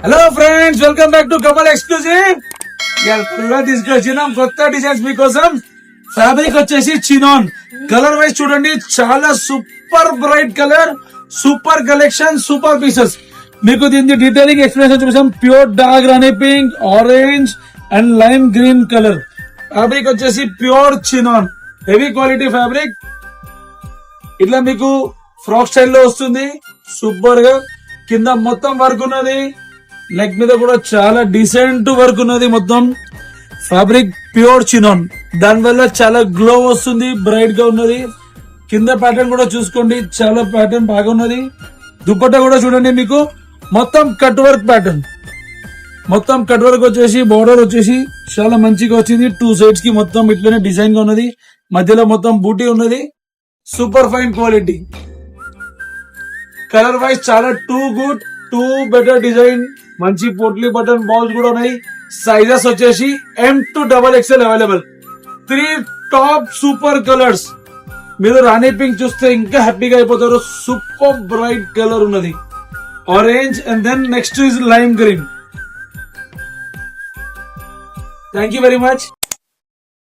Hello friends, welcome back to Kamal exclusive. తీసుకొచ్చినాం కొత్త designs మీకోసం. ఫ్యాబ్రిక్ వచ్చేసి చినాన్. కలర్ వైజ్ చూడండి, చాలా super bright colour, super collection, super pieces. మీకు దీనికి డీటెయిలింగ్ ఎక్స్ప్లెనేషన్ చూసాం. Pure dark rani pink, orange and lime green colour. Fabric వచ్చేసి pure chinon, heavy quality fabric. ఇట్లా మీకు ఫ్రాక్ స్టైల్లో వస్తుంది. సూపర్ గా కింద మొత్తం వర్క్ ఉన్నది. నెక్ మీద కూడా చాలా డీసెంట్ వర్క్ ఉన్నది. మొత్తం ఫ్యాబ్రిక్ ప్యూర్ చినాన్, దాని వల్ల చాలా గ్లో వస్తుంది, బ్రైట్ గా ఉన్నది. కింద ప్యాటర్న్ కూడా చూసుకోండి, చాలా ప్యాటర్న్ బాగా ఉన్నది. దుపట్టా కూడా చూడండి, మీకు మొత్తం కట్ వర్క్ ప్యాటర్న్. మొత్తం కట్ వర్క్ వచ్చేసి బోర్డర్ వచ్చేసి చాలా మంచిగా వచ్చింది. 2 సైడ్స్ కి మొత్తం ఇట్లనే డిజైన్ గా ఉన్నది. మధ్యలో మొత్తం బూటీ ఉన్నది. Super fine quality. Colour wise చాలా too good, too better design. మంచి పోట్లీ బటన్ బాల్స్ కూడా ఉన్నాయి. సైజెస్ వచ్చేసి M to XXL available. 3 top super colours. మీరు రాణి పింక్ చూస్తే ఇంకా హ్యాపీగా అయిపోతారు. సూపర్ బ్రైట్ కలర్ ఉన్నది, orange and then next is lime green. Thank you very much.